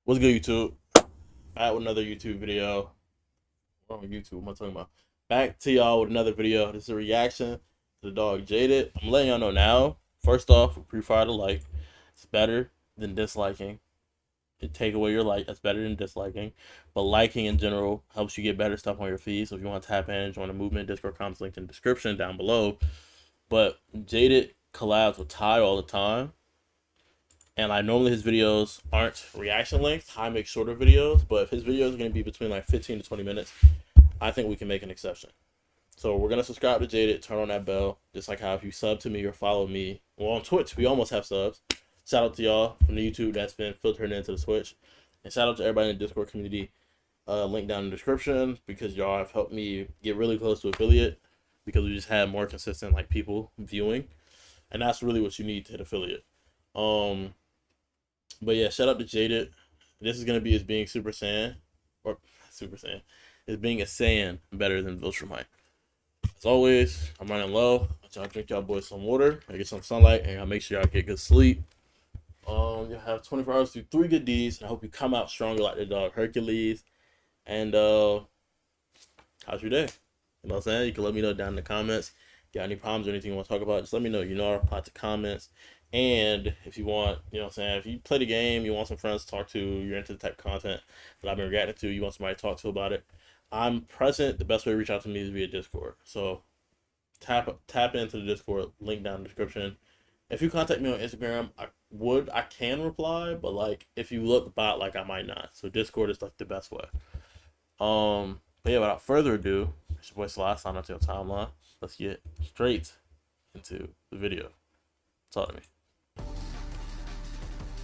What's good, YouTube? Back with another YouTube video. Wrong with YouTube, what am I talking about? Back to y'all with another video. This is a reaction to the dog Jaded. I'm letting y'all know now. First off, pre-fire to like. It's better than disliking. It take away your like. That's better than disliking. But liking in general helps you get better stuff on your feed. So if you want to tap in, join the movement, Discord comments linked in the description down below. But Jaded collabs with Ty all the time. And like normally his videos aren't reaction length. I make shorter videos, but if his videos are going to be between like 15 to 20 minutes, I think we can make an exception. So we're going to subscribe to Jaded, turn on that bell, just like how if you sub to me or follow me, well on Twitch, we almost have subs. Shout out to y'all from the YouTube that's been filtered into the Twitch. And shout out to everybody in the Discord community. Link down in the description because y'all have helped me get really close to affiliate because we just had more consistent like people viewing. And that's really what you need to hit affiliate. But yeah, shout out to Jaded. This is gonna be as being Super Saiyan, or Super Saiyan, as being a Saiyan better than Viltrumite. As always, I'm running low. Y'all drink y'all boys some water, I get some sunlight, and I'll make sure y'all get good sleep. You'll have 24 hours to do 3 good deeds, and I hope you come out stronger like the dog Hercules. And how's your day? You know what I'm saying? You can let me know down in the comments. Got any problems or anything you want to talk about? Just let me know. You know, I'll reply to comments. And if you want, you know what I'm saying, if you play the game, you want some friends to talk to, you're into the type of content that I've been reacting to, you want somebody to talk to about it, I'm present. The best way to reach out to me is via Discord. So tap into the Discord, link down in the description. If you contact me on Instagram, I can reply, but like if you look bot, like I might not. So Discord is like the best way. But yeah, without further ado, it's your boy Sly, sign up to your timeline. Let's get straight into the video. Talk to me.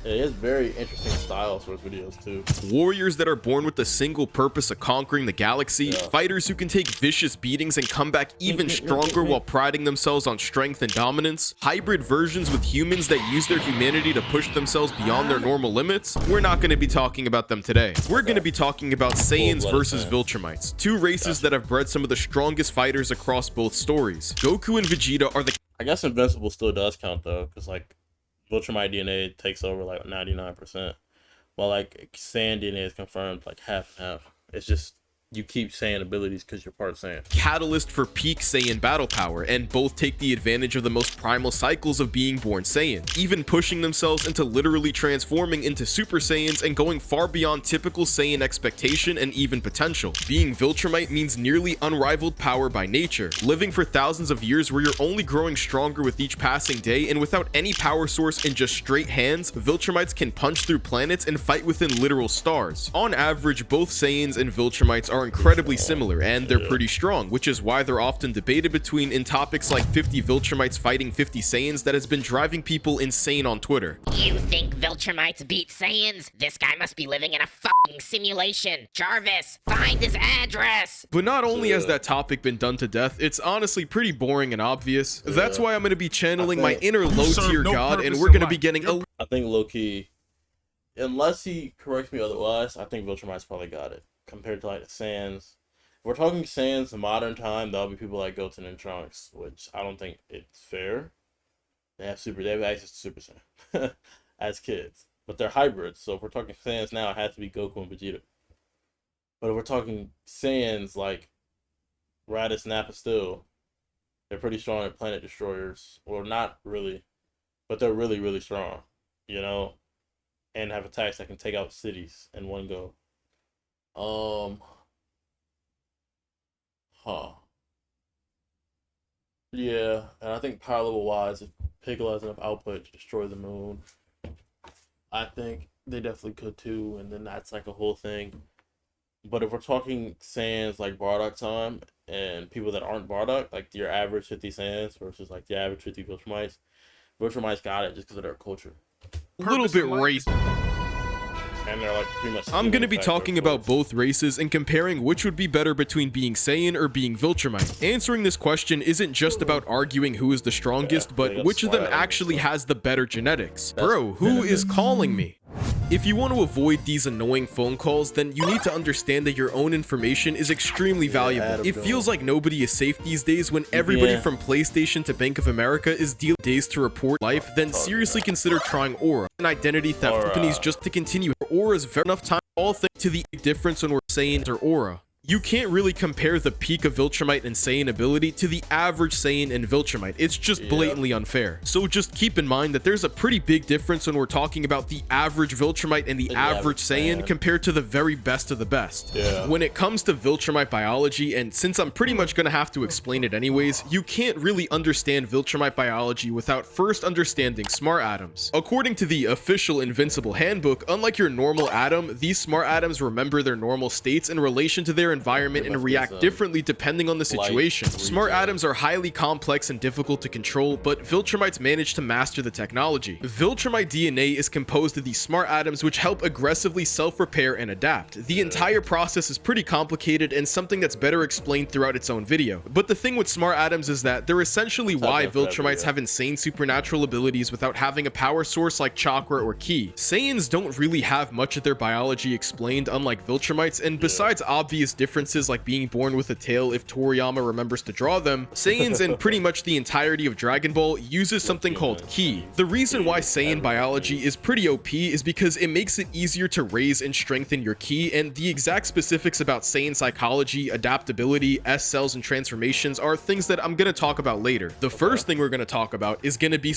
Yeah, he has very interesting styles for his videos too. Warriors that are born with the single purpose of conquering the galaxy, fighters who can take vicious beatings and come back even stronger while priding themselves on strength and dominance, hybrid versions with humans that use their humanity to push themselves beyond their normal limits. We're not going to be talking about them today. We're going to be talking about Saiyans versus Viltrumites, two races that have bred some of the strongest fighters across both stories. Goku and Vegeta are the... I guess Invincible still does count though, because like Viltrumite DNA takes over like 99%, while like Saiyan DNA is confirmed like half and half. It's just you keep Saiyan abilities because you're part of Saiyan. Catalyst for peak Saiyan battle power, and both take the advantage of the most primal cycles of being born Saiyan, even pushing themselves into literally transforming into Super Saiyans and going far beyond typical Saiyan expectation and even potential. Being Viltrumite means nearly unrivaled power by nature, living for thousands of years where you're only growing stronger with each passing day, and without any power source and just straight hands, Viltrumites can punch through planets and fight within literal stars. On average, both Saiyans and Viltrumites are incredibly similar, and they're pretty strong, which is why they're often debated between in topics like 50 Viltrumites fighting 50 Saiyans that has been driving people insane on Twitter. You think Viltrumites beat Saiyans? This guy must be living in a fucking simulation. Jarvis, find his address! But not only has that topic been done to death, it's honestly pretty boring and obvious. That's why I'm going to be channeling my inner low-tier god, and we're going to be getting a... I think low-key, unless he corrects me otherwise, I think Viltrumite's probably got it. Compared to like the Saiyans. If we're talking Saiyans in modern time, that'll be people like Goten and Trunks, which I don't think it's fair. They have access to Super Saiyan as kids. But they're hybrids, so if we're talking Saiyans now, it has to be Goku and Vegeta. But if we're talking Saiyans like Raditz, Nappa still, they're pretty strong at planet destroyers. Well, not really, but they're really, really strong, you know, and have attacks that can take out cities in one go. Yeah, and I think power level wise, if Piccolo has enough output to destroy the moon, I think they definitely could too, and then that's like a whole thing. But if we're talking Saiyans like Bardock time, and people that aren't Bardock, like your average 50 Saiyans versus like the average 50 Viltrumites, Viltrumites got it just because of their culture. A little bit racist. And they're like pretty much... I'm going to be talking about both races and comparing which would be better between being Saiyan or being Viltrumite. Answering this question isn't just about arguing who is the strongest, but which of them actually has the better genetics. Bro, who is calling me? If you want to avoid these annoying phone calls, then you need to understand that your own information is extremely valuable. It feels like nobody is safe these days when everybody from PlayStation to Bank of America is dealing days to report life, then seriously consider trying Aura, an identity theft companies just to continue. auras very enough time all think to the difference when we're Saiyan or aura. You can't really compare the peak of Viltrumite and Saiyan ability to the average Saiyan and Viltrumite. It's just blatantly unfair. So just keep in mind that there's a pretty big difference when we're talking about the average Viltrumite and the average Saiyan compared to the very best of the best. When it comes to Viltrumite biology, and since I'm pretty much going to have to explain it anyways, you can't really understand Viltrumite biology without first understanding smart atoms. According to the official Invincible Handbook, unlike your normal atom, these smart atoms remember their normal states in relation to their environment and react differently depending on the situation. Smart atoms are highly complex and difficult to control, but Viltrumites manage to master the technology. Viltrumite DNA is composed of these smart atoms which help aggressively self-repair and adapt. The entire process is pretty complicated and something that's better explained throughout its own video. But the thing with smart atoms is that they're essentially why Viltrumites have insane supernatural abilities without having a power source like chakra or ki. Saiyans don't really have much of their biology explained, unlike Viltrumites, and besides obvious differences like being born with a tail if Toriyama remembers to draw them, Saiyans and pretty much the entirety of Dragon Ball uses something called ki. The reason why Saiyan biology is pretty OP is because it makes it easier to raise and strengthen your ki, and the exact specifics about Saiyan psychology, adaptability, S cells, and transformations are things that I'm gonna talk about later. The first thing we're gonna talk about is gonna be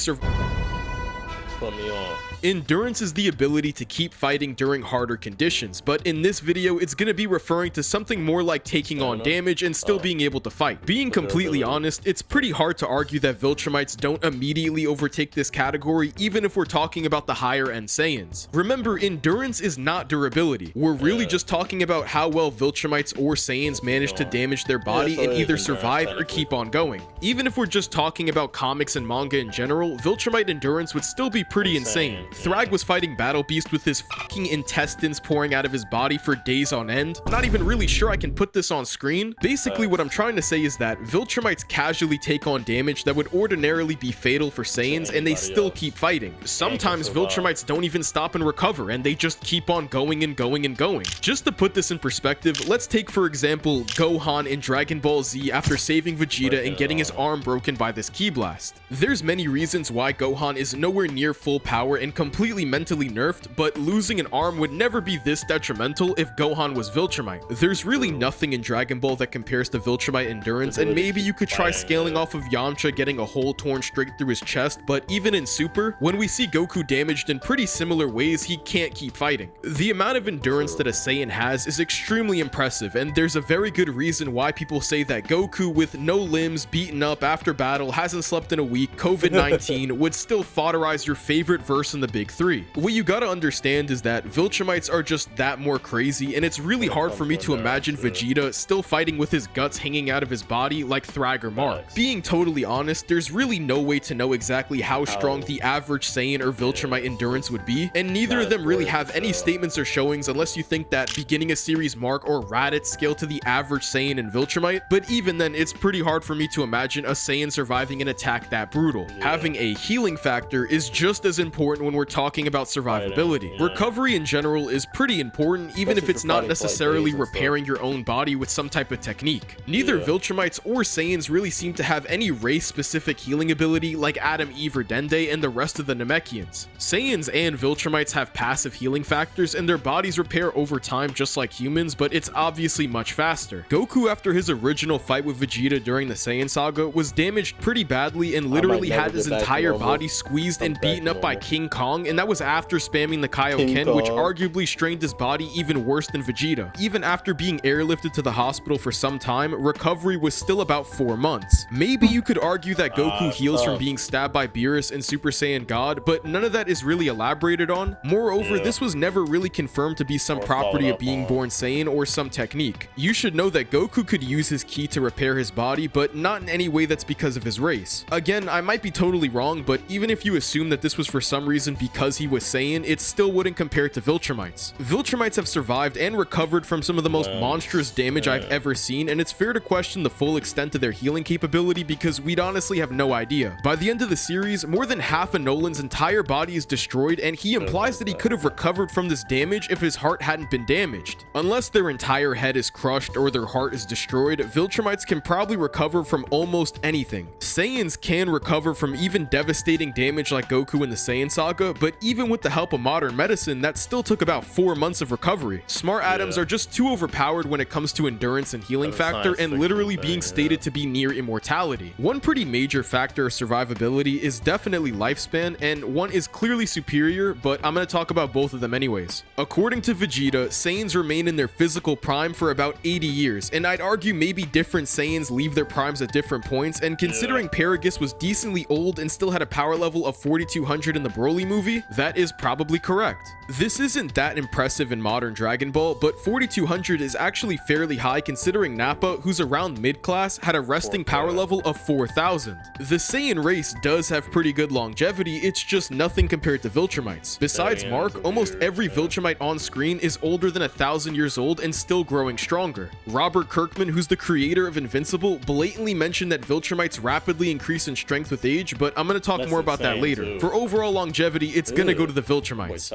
Put me on. Endurance is the ability to keep fighting during harder conditions, but in this video it's going to be referring to something more like taking on damage and still being able to fight. Being completely honest, it's pretty hard to argue that Viltrumites don't immediately overtake this category even if we're talking about the higher end Saiyans. Remember, endurance is not durability. We're really just talking about how well Viltrumites or Saiyans manage to damage their body and either survive or keep on going. Even if we're just talking about comics and manga in general, Viltrumite endurance would still be pretty insane. Thrag was fighting Battle Beast with his fucking intestines pouring out of his body for days on end. Not even really sure I can put this on screen. Basically, what I'm trying to say is that Viltrumites casually take on damage that would ordinarily be fatal for Saiyans, and they still keep fighting. Sometimes Viltrumites don't even stop and recover, and they just keep on going and going and going. Just to put this in perspective, let's take for example Gohan in Dragon Ball Z after saving Vegeta and getting his arm broken by this ki blast. There's many reasons why Gohan is nowhere near full power and completely mentally nerfed, but losing an arm would never be this detrimental if Gohan was Viltrumite. There's really nothing in Dragon Ball that compares to Viltrumite endurance, and maybe you could try scaling off of Yamcha getting a hole torn straight through his chest, but even in Super, when we see Goku damaged in pretty similar ways, he can't keep fighting. The amount of endurance that a Saiyan has is extremely impressive, and there's a very good reason why people say that Goku with no limbs, beaten up after battle, hasn't slept in a week, COVID-19, would still foderize your favorite verse in the Big Three. What you gotta understand is that Viltrumites are just that more crazy, and it's really hard for me to imagine Vegeta still fighting with his guts hanging out of his body like Thrag or Mark. Being totally honest, there's really no way to know exactly how strong the average Saiyan or Viltrumite endurance would be, and neither of them really have any statements or showings unless you think that beginning a series Mark or Raditz scale to the average Saiyan and Viltrumite, but even then it's pretty hard for me to imagine a Saiyan surviving an attack that brutal. Having a healing factor is just as important when we're talking about survivability. Recovery in general is pretty important, even if it's not necessarily repairing your own body with some type of technique. Neither Viltrumites or Saiyans really seem to have any race-specific healing ability like Adam, Eve, or Dende and the rest of the Namekians. Saiyans and Viltrumites have passive healing factors, and their bodies repair over time just like humans, but it's obviously much faster. Goku, after his original fight with Vegeta during the Saiyan saga, was damaged pretty badly and literally had his entire body squeezed and beaten up by King Kong, and that was after spamming the Kaioken, which arguably strained his body even worse than Vegeta. Even after being airlifted to the hospital for some time, recovery was still about 4 months. Maybe you could argue that Goku heals from being stabbed by Beerus in Super Saiyan God, but none of that is really elaborated on. Moreover, this was never really confirmed to be some property of being born Saiyan or some technique. You should know that Goku could use his ki to repair his body, but not in any way that's because of his race. Again, I might be totally wrong, but even if you assume that this was for some reason because he was Saiyan, it still wouldn't compare to Viltrumites. Viltrumites have survived and recovered from some of the most monstrous damage I've ever seen, and it's fair to question the full extent of their healing capability because we'd honestly have no idea. By the end of the series, more than half of Nolan's entire body is destroyed, and he implies that he could have recovered from this damage if his heart hadn't been damaged. Unless their entire head is crushed or their heart is destroyed, Viltrumites can probably recover from almost anything. Saiyans can recover from even devastating damage like Goku in the Saiyan saga, Vegeta, but even with the help of modern medicine, that still took about 4 months of recovery. Smart atoms are just too overpowered when it comes to endurance and healing factor, and literally being stated to be near immortality. One pretty major factor of survivability is definitely lifespan, and one is clearly superior, but I'm going to talk about both of them anyways. According to Vegeta, Saiyans remain in their physical prime for about 80 years, and I'd argue maybe different Saiyans leave their primes at different points, and considering Paragus was decently old and still had a power level of 4200 in the Broly movie, that is probably correct. This isn't that impressive in modern Dragon Ball, but 4200 is actually fairly high considering Nappa, who's around mid-class, had a resting power level of 4000. The Saiyan race does have pretty good longevity, it's just nothing compared to Viltrumites. Besides Mark, almost every Viltrumite on screen is older than 1000 years old and still growing stronger. Robert Kirkman, who's the creator of Invincible, blatantly mentioned that Viltrumites rapidly increase in strength with age, but I'm going to talk more about that later. Too. For overall longevity, it's going to go to the Viltrumites.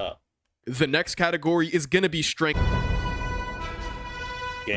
The next category is going to be strength.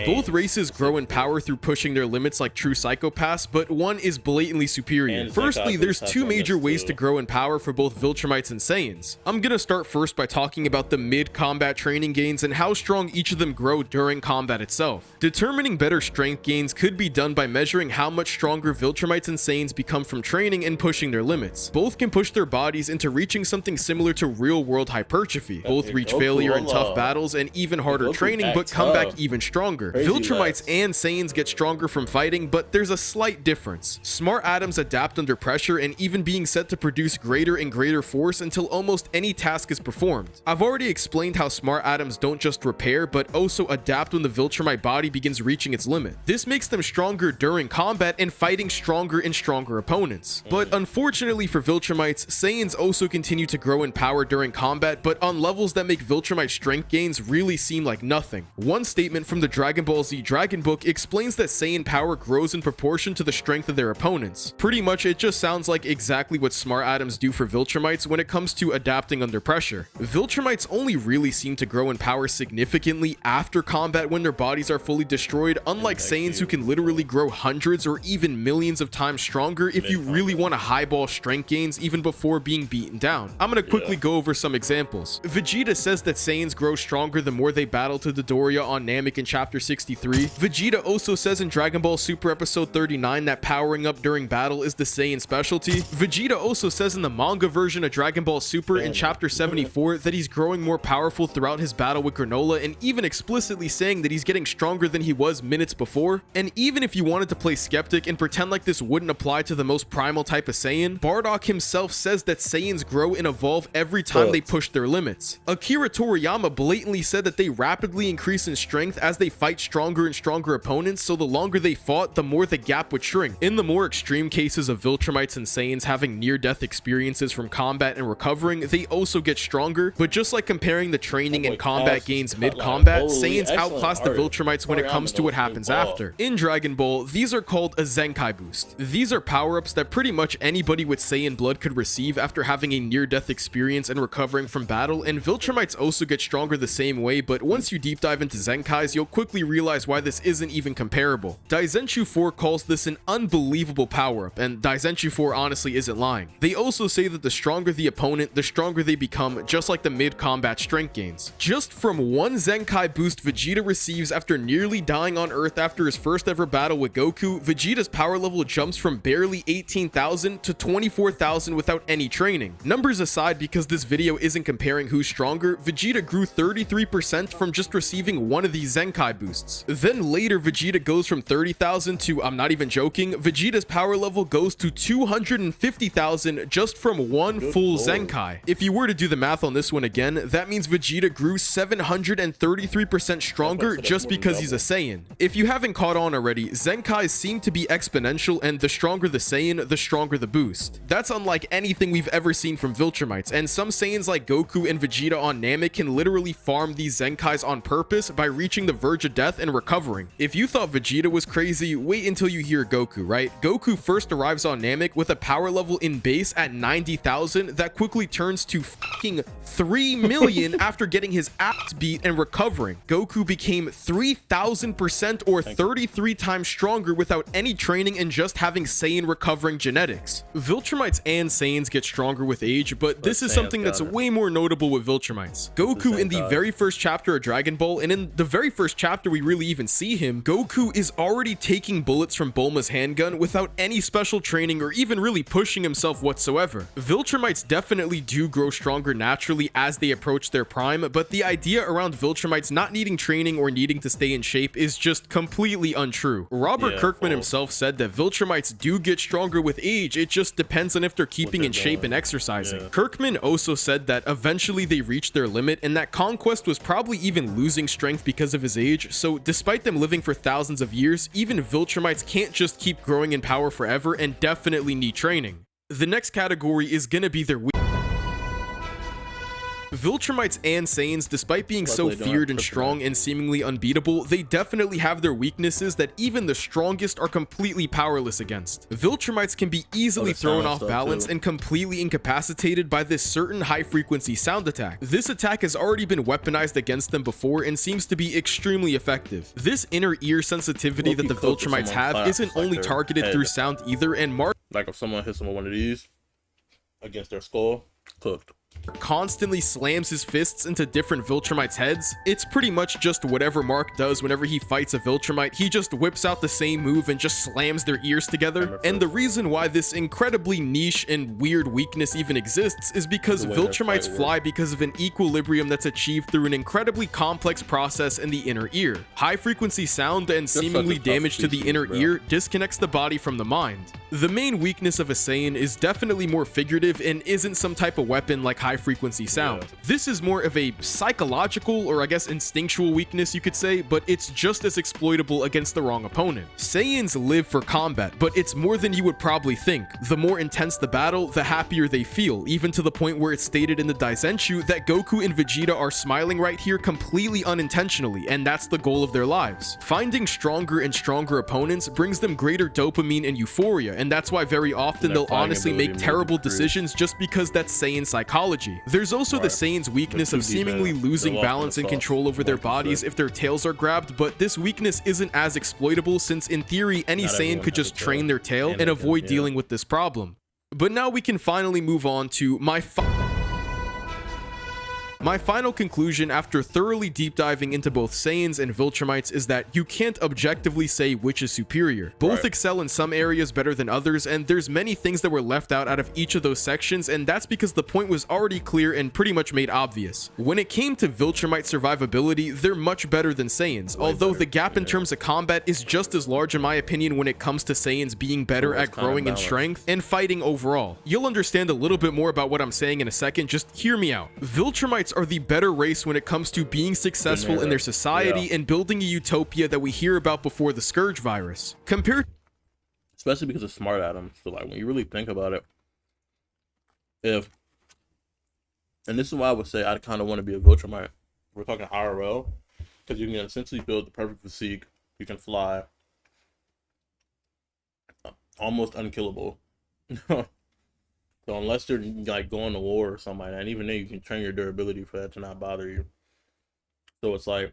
Both races grow in power through pushing their limits like true psychopaths, but one is blatantly superior. Firstly, there's two major ways to grow in power for both Viltrumites and Saiyans. I'm gonna start first by talking about the mid-combat training gains and how strong each of them grow during combat itself. Determining better strength gains could be done by measuring how much stronger Viltrumites and Saiyans become from training and pushing their limits. Both can push their bodies into reaching something similar to real-world hypertrophy. Both reach failure in tough battles and even harder training, but come back even stronger. Viltrumites and Saiyans get stronger from fighting, but there's a slight difference. Smart atoms adapt under pressure and even being set to produce greater and greater force until almost any task is performed. I've already explained how smart atoms don't just repair, but also adapt when the Viltrumite body begins reaching its limit. This makes them stronger during combat and fighting stronger and stronger opponents. But unfortunately for Viltrumites, Saiyans also continue to grow in power during combat, but on levels that make Viltrumite strength gains really seem like nothing. One statement from the Dragon Ball Z Dragon Book explains that Saiyan power grows in proportion to the strength of their opponents. Pretty much it just sounds like exactly what smart atoms do for Viltrumites when it comes to adapting under pressure. Viltrumites only really seem to grow in power significantly after combat when their bodies are fully destroyed, unlike Saiyans who can literally grow hundreds or even millions of times stronger if you really want to highball strength gains even before being beaten down. I'm gonna quickly go over some examples. Vegeta says that Saiyans grow stronger the more they battle to Dodoria on Namek in chapter 63. Vegeta also says in Dragon Ball Super episode 39 that powering up during battle is the Saiyan specialty. Vegeta also says in the manga version of Dragon Ball Super in chapter 74 that he's growing more powerful throughout his battle with Granola, and even explicitly saying that he's getting stronger than he was minutes before. And even if you wanted to play skeptic and pretend like this wouldn't apply to the most primal type of Saiyan, Bardock himself says that Saiyans grow and evolve every time they push their limits. Akira Toriyama blatantly said that they rapidly increase in strength as they fight stronger and stronger opponents, so the longer they fought, the more the gap would shrink. In the more extreme cases of Viltrumites and Saiyans having near-death experiences from combat and recovering, they also get stronger, but just like comparing the training and combat gains mid-combat, Saiyans outclass the Viltrumites when it comes to what happens after. In Dragon Ball, these are called a Zenkai boost. These are power-ups that pretty much anybody with Saiyan blood could receive after having a near-death experience and recovering from battle, and Viltrumites also get stronger the same way, but once you deep dive into Zenkais, you'll quickly realize why this isn't even comparable. Daizenshuu 4 calls this an unbelievable power-up, and Daizenshuu 4 honestly isn't lying. They also say that the stronger the opponent, the stronger they become, just like the mid-combat strength gains. Just from one Zenkai boost Vegeta receives after nearly dying on Earth after his first ever battle with Goku, Vegeta's power level jumps from barely 18,000 to 24,000 without any training. Numbers aside, because this video isn't comparing who's stronger, Vegeta grew 33% from just receiving one of these Zenkai boosts. Then later, Vegeta goes from 30,000 to, I'm not even joking, Vegeta's power level goes to 250,000 just from one full Zenkai. If you were to do the math on this one again, that means Vegeta grew 733% stronger just because he's a Saiyan. If you haven't caught on already, Zenkais seem to be exponential, and the stronger the Saiyan, the stronger the boost. That's unlike anything we've ever seen from Viltrumites, and some Saiyans like Goku and Vegeta on Namek can literally farm these Zenkais on purpose by reaching the verge of death and recovering. If you thought Vegeta was crazy, wait until you hear Goku, right? Goku first arrives on Namek with a power level in base at 90,000 that quickly turns to fucking 3 million after getting his ass beat and recovering. Goku became 3,000% or 33 times stronger without any training and just having Saiyan recovering genetics. Viltrumites and Saiyans get stronger with age, but this is something that's way more notable with Viltrumites. Goku in the very first chapter of Dragon Ball, and in the very first chapter we really even see him, Goku is already taking bullets from Bulma's handgun without any special training or even really pushing himself whatsoever. Viltrumites definitely do grow stronger naturally as they approach their prime, but the idea around Viltrumites not needing training or needing to stay in shape is just completely untrue. Robert Kirkman himself said that Viltrumites do get stronger with age, it just depends on if they're keeping in shape and exercising. Kirkman also said that eventually they reached their limit and that Conquest was probably even losing strength because of his age, so despite them living for thousands of years, even Viltrumites can't just keep growing in power forever and definitely need training. The next category is gonna be their Viltrumites and Saiyans, despite being so feared and strong and seemingly unbeatable, they definitely have their weaknesses that even the strongest are completely powerless against. Viltrumites can be easily thrown off balance and completely incapacitated by this certain high-frequency sound attack. This attack has already been weaponized against them before and seems to be extremely effective. This inner ear sensitivity that the Viltrumites have isn't only targeted through sound either, and like if someone hits them with one of these against their skull, cooked. Constantly slams his fists into different Viltrumites' heads. It's pretty much just whatever Mark does whenever he fights a Viltrumite. He just whips out the same move and just slams their ears together. And the reason why this incredibly niche and weird weakness even exists is because Viltrumites fly because of an equilibrium that's achieved through an incredibly complex process in the inner ear. High frequency sound and seemingly damage to the inner ear disconnects the body from the mind. The main weakness of a Saiyan is definitely more figurative and isn't some type of weapon like high frequency sound. This is more of a psychological, or I guess instinctual weakness you could say, but it's just as exploitable against the wrong opponent. Saiyans live for combat, but it's more than you would probably think. The more intense the battle, the happier they feel, even to the point where it's stated in the Daisenshu that Goku and Vegeta are smiling right here completely unintentionally, and that's the goal of their lives. Finding stronger and stronger opponents brings them greater dopamine and euphoria, and that's why very often they'll honestly make terrible decisions just because that's Saiyan psychology. There's also the Saiyan's weakness of seemingly losing balance and control over their bodies if their tails are grabbed, but this weakness isn't as exploitable since in theory any Saiyan could just train their tail and avoid dealing with this problem. But now we can finally move on to my final conclusion after thoroughly deep diving into both Saiyans and Viltrumites is that you can't objectively say which is superior. Both excel in some areas better than others, and there's many things that were left out of each of those sections, and that's because the point was already clear and pretty much made obvious. When it came to Viltrumite survivability, they're much better than Saiyans, although the gap in terms of combat is just as large in my opinion when it comes to Saiyans being better at growing in strength and fighting overall. You'll understand a little bit more about what I'm saying in a second, just hear me out. Viltrumites are the better race when it comes to being successful in their society and building a utopia that we hear about before the Scourge virus. Especially because of smart atoms. So like when you really think about it, and this is why I would say I kind of want to be a Viltrumite. We're talking IRL, because you can essentially build the perfect physique. You can fly, almost unkillable. So unless you're like going to war or something like that, and even then you can train your durability for that to not bother you. So it's like,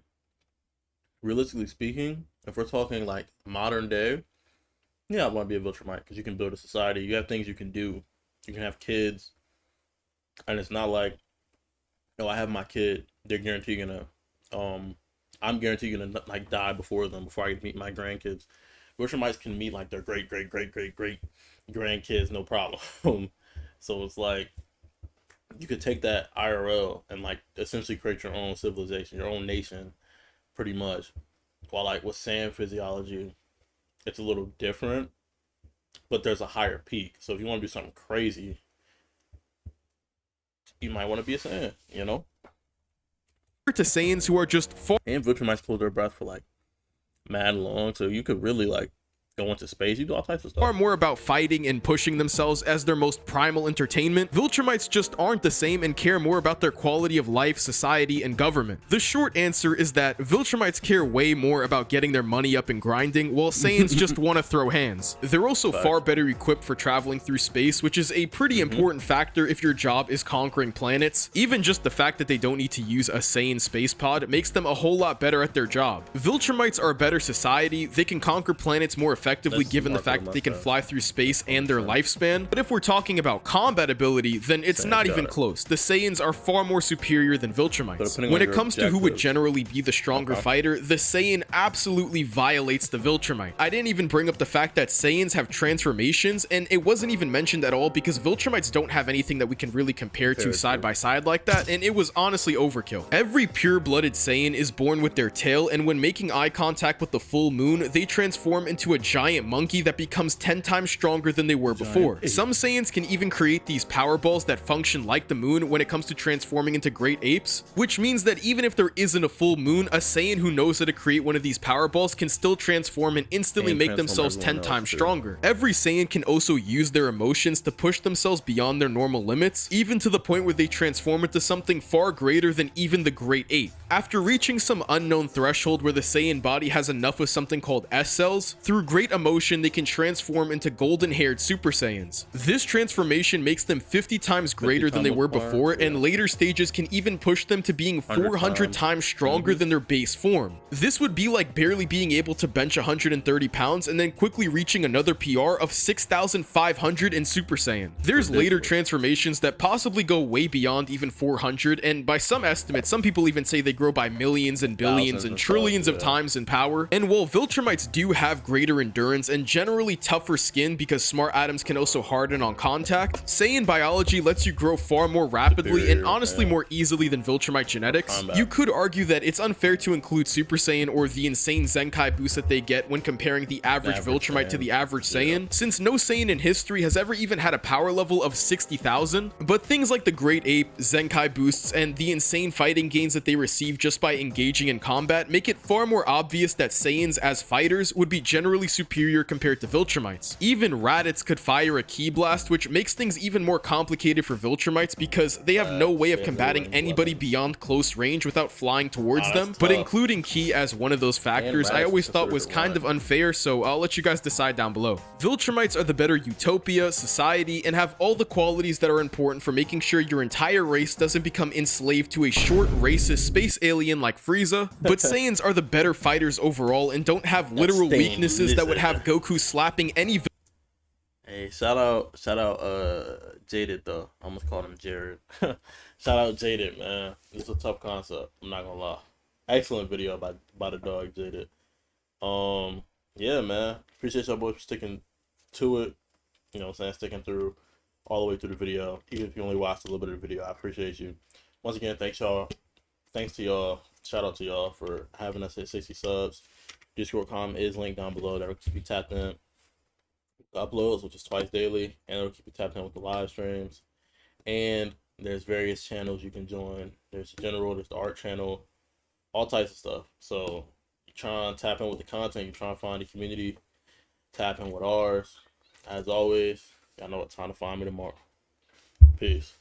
realistically speaking, if we're talking like modern day, yeah, I want to be a Viltrumite because you can build a society. You have things you can do. You can have kids, and it's not like, oh, I have my kid. They're guaranteed gonna, I'm guaranteed gonna like die before them before I get to meet my grandkids. Viltrumites can meet like their great grandkids, no problem. So it's like, you could take that IRL and like essentially create your own civilization, your own nation, pretty much. While like with Saiyan physiology, it's a little different, but there's a higher peak. So if you want to do something crazy, you might want to be a Saiyan, you know? To Saiyans who are just and Viltrumites hold their breath for like mad long, so you could really like go into space. You do all types of Far stuff. more about fighting and pushing themselves as their most primal entertainment, Viltrumites just aren't the same and care more about their quality of life, society, and government. The short answer is that Viltrumites care way more about getting their money up and grinding, while Saiyans just want to throw hands. They're also far better equipped for traveling through space, which is a pretty important factor if your job is conquering planets. Even just the fact that they don't need to use a Saiyan space pod makes them a whole lot better at their job. Viltrumites are a better society. They can conquer planets more effectively given the fact that they can fly through space and their lifespan. But if we're talking about combat ability, then it's not even close. The Saiyans are far more superior than Viltrumites. When it comes to who would generally be the stronger fighter, the Saiyan absolutely violates the Viltrumite. I didn't even bring up the fact that Saiyans have transformations, and it wasn't even mentioned at all because Viltrumites don't have anything that we can really compare to side by side like that, and it was honestly overkill. Every pure-blooded Saiyan is born with their tail, and when making eye contact with the full moon, they transform into a giant monkey that becomes 10 times stronger than they were before. Some Saiyans can even create these power balls that function like the moon when it comes to transforming into great apes, which means that even if there isn't a full moon, a Saiyan who knows how to create one of these power balls can still transform and instantly make themselves 10 times stronger. Every Saiyan can also use their emotions to push themselves beyond their normal limits, even to the point where they transform into something far greater than even the great ape. After reaching some unknown threshold where the Saiyan body has enough of something called S cells, through great emotion they can transform into golden-haired Super Saiyans. This transformation makes them 50 times greater than they were before, and later stages can even push them to being 400 times stronger than their base form. This would be like barely being able to bench 130 pounds and then quickly reaching another PR of 6,500 in Super Saiyan. There's later transformations that possibly go way beyond even 400, and by some estimates, some people even say they grow by millions and billions and trillions of times in power. And while Viltrumites do have greater endurance and generally tougher skin because smart atoms can also harden on contact, Saiyan biology lets you grow far more rapidly and honestly more easily than Viltrumite genetics. You could argue that it's unfair to include Super Saiyan or the insane Zenkai boost that they get when comparing the average Viltrumite to the average Saiyan, since no Saiyan in history has ever even had a power level of 60,000, but things like the Great Ape, Zenkai boosts, and the insane fighting gains that they receive just by engaging in combat make it far more obvious that Saiyans as fighters would be generally superior compared to Viltrumites. Even Raditz could fire a Ki Blast, which makes things even more complicated for Viltrumites because they have no way of combating anybody beyond close range without flying towards them, but including Ki as one of those factors I always thought was kind of unfair, so I'll let you guys decide down below. Viltrumites are the better utopia, society, and have all the qualities that are important for making sure your entire race doesn't become enslaved to a short, racist space alien like Frieza, but Saiyans are the better fighters overall and don't have literal weaknesses that would have Goku slapping any Hey, shout out, Jaded though. I almost called him Jared. Shout out Jaded, man. It's a tough concept. I'm not gonna lie. Excellent video by the dog Jaded. Yeah, man. Appreciate y'all boys for sticking to it. You know what I'm saying? Sticking through all the way through the video. Even if you only watched a little bit of the video, I appreciate you. Once again, thanks y'all. Thanks to y'all. Shout out to y'all for having us at 60 subs. Discord.com is linked down below. That'll keep you tapped in. Uploads, which is twice daily, and it'll keep you tapped in with the live streams. And there's various channels you can join. There's the general, there's the art channel, all types of stuff. So you try and tap in with the content, you try and find the community, tap in with ours. As always, y'all know what time to find me tomorrow. Peace.